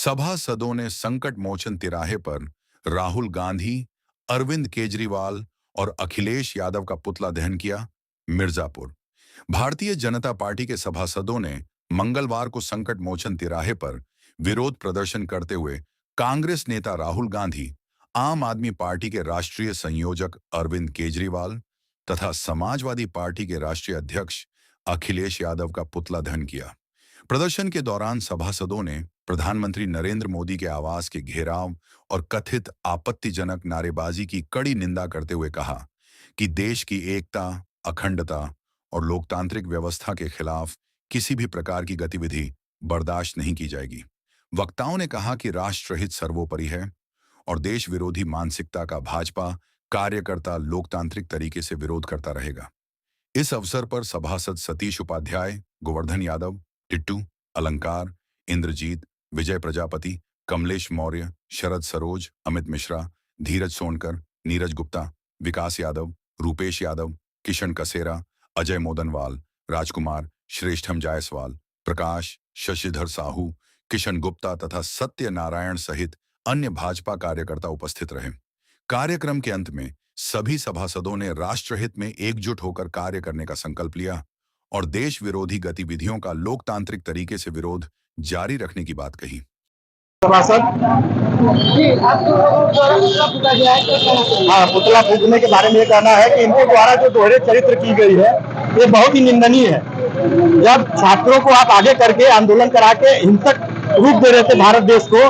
सभासदों ने संकट मोचन तिराहे पर राहुल गांधी, अरविंद केजरीवाल और अखिलेश यादव का पुतला दहन किया। मिर्जापुर भारतीय जनता पार्टी के सभासदों ने मंगलवार को संकट मोचन तिराहे पर विरोध प्रदर्शन करते हुए कांग्रेस नेता राहुल गांधी, आम आदमी पार्टी के राष्ट्रीय संयोजक अरविंद केजरीवाल तथा समाजवादी पार्टी के राष्ट्रीय अध्यक्ष अखिलेश यादव का पुतला दहन किया। प्रदर्शन के दौरान सभासदों ने प्रधानमंत्री नरेंद्र मोदी के आवास के घेराव और कथित आपत्तिजनक नारेबाजी की कड़ी निंदा करते हुए कहा कि देश की एकता, अखंडता और लोकतांत्रिक व्यवस्था के खिलाफ किसी भी प्रकार की गतिविधि बर्दाश्त नहीं की जाएगी। वक्ताओं ने कहा कि राष्ट्रहित सर्वोपरि है और देश विरोधी मानसिकता का भाजपा कार्यकर्ता लोकतांत्रिक तरीके से विरोध करता रहेगा। इस अवसर पर सभासद सतीश उपाध्याय, गोवर्धन यादव, टिट्टू, अलंकार, इंद्रजीत, विजय प्रजापति, कमलेश मौर्य, शरद सरोज, अमित मिश्रा, धीरज सोनकर, नीरज गुप्ता, विकास यादव, रूपेश यादव, किशन कसेरा, अजय मोदनवाल, राजकुमार, श्रेष्ठम जायसवाल, प्रकाश, शशिधर साहू, किशन गुप्ता तथा सत्य नारायण सहित अन्य भाजपा कार्यकर्ता उपस्थित रहे। कार्यक्रम के अंत में सभी सभासदों ने राष्ट्रहित में एकजुट होकर कार्य करने का संकल्प लिया और देश विरोधी गतिविधियों का लोकतांत्रिक तरीके से विरोध जारी रखने की बात कही। हाँ, पुतला फूकने के बारे में ये कहना है कि इनके द्वारा जो दोहरे चरित्र की गई है ये बहुत ही निंदनीय है। जब छात्रों को आप आगे करके आंदोलन करा के हिंसक रूप दे रहे थे भारत देश को,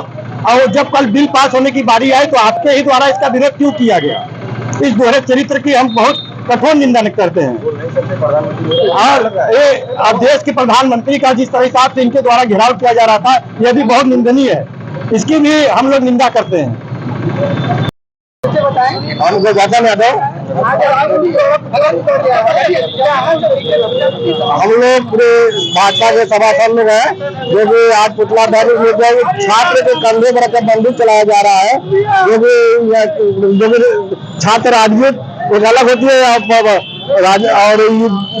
और जब कल बिल पास होने की बारी आई तो आपके ही द्वारा इसका विरोध क्यों किया गया? इस दोहरे चरित्र की हम बहुत कठोर निंदा करते हैं। और ये अब देश के प्रधानमंत्री का जिस तरह से इनके द्वारा घेराव किया जा रहा था, यह भी बहुत निंदनीय है। इसकी भी हम लोग निंदा करते हैं। हम लोग पूरे भाजपा के सभासद लोग हैं जो कि आज पुतला दहन छात्र के कंधे पर रखकर बंदूक चलाया जा रहा है, जो कि छात्र राजनीति एक अलग होती है और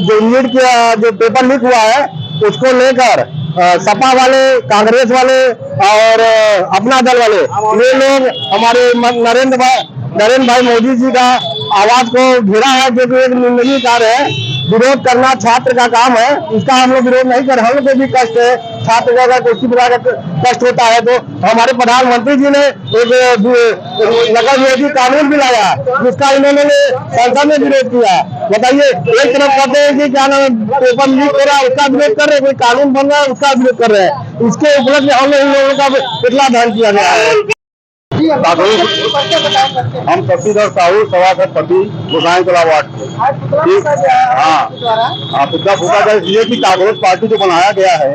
जो नीट का जो पेपर लीक हुआ है उसको लेकर सपा वाले, कांग्रेस वाले और अपना दल वाले ये लोग हमारे नरेंद्र भाई मोदी जी का आवाज को घेरा है, जो कि एक निंदनीय कार्य है। विरोध करना छात्र का काम है, इसका हम लोग विरोध नहीं कर। हम लोग को भी कष्ट है, छात्र को अगर किसी प्रकार का कष्ट होता है तो हमारे प्रधानमंत्री जी ने एक नकल विरोधी कानून भी लाया जिसका इन्होंने संसद में विरोध किया। बताइए, एक तरफ कहते हैं कि क्या नाम पेपर लीक हो रहा है उसका विरोध कर रहे हैं, कोई कानून बन रहा है उसका विरोध कर रहे हैं। इसके उपलक्ष्य में हम लोगों का पुतला दहन किया गया है। हम शशिधर साहू, सभासद पति, गोसाई कला वार्ड। हाँ, पुतला फूका था इसलिए कि कांग्रेस पार्टी जो बनाया गया है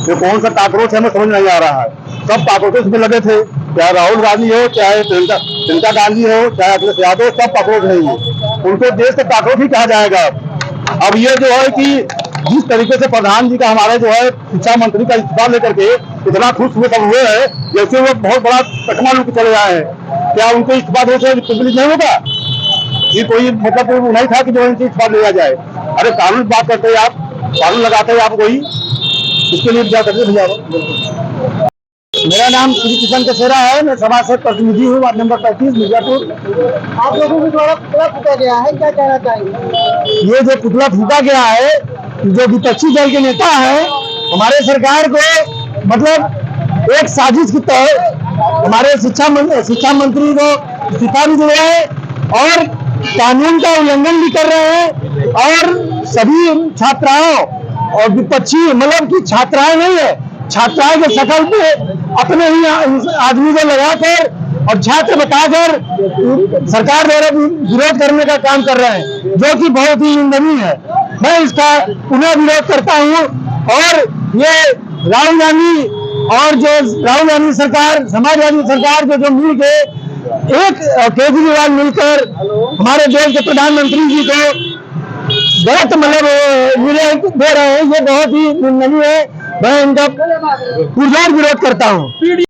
ये कौन सा कांग्रेस हमें समझ नहीं आ रहा है। सब कांग्रेस में लगे थे, चाहे राहुल गांधी हो, चाहे प्रियंका गांधी हो, चाहे अखिलेश यादव, सब कांग्रेस नहीं है। उनको देश का कांग्रेस ही कहा जाएगा। अब ये जो है कि जिस तरीके से प्रधान जी का हमारे जो है शिक्षा मंत्री का इस्तीफा लेकर के इतना खुश हुए हैं जैसे वो बहुत बड़ा चकमा लूट चले आए हैं। क्या उनको इस्तीफा देने से प्रिविलेज नहीं होगा? ये कोई मतलब नहीं था कि जो इनसे इस्तीफा लिया जाए। अरे कानून बात करते हैं आप, कानून लगाते हैं आप कोई, इसके लिए क्या करते भैया? मेरा नाम श्री किशन कसेरा है, मैं सभासद प्रतिनिधि हूँ, वार्ड नंबर 35 मिर्जापुर। आप लोगों के द्वारा पुतला फूका गया है, क्या कहना चाहेंगे? ये जो पुतला फूका गया है, जो विपक्षी दल के नेता है हमारे सरकार को मतलब एक साजिश के तहत हमारे शिक्षा मंत्री को इस्तीफा भी दे रहे हैं और कानून का उल्लंघन भी कर रहे हैं। और सभी छात्राओं और विपक्षी मतलब की छात्राएं नहीं है, छात्राएं के शकल पे अपने ही आदमी को लगाकर और छात्र बताकर सरकार द्वारा विरोध करने का काम कर रहे हैं, जो कि बहुत ही निंदनीय है। मैं इसका पुनः विरोध करता हूं और ये राहुल गांधी सरकार, समाजवादी सरकार जो मिल के एक केजरीवाल मिलकर हमारे देश के प्रधानमंत्री जी को गलत मतलब निर्णय दे रहे हैं, ये बहुत ही निंदनीय है। मैं इनका पुरजोर विरोध करता हूँ।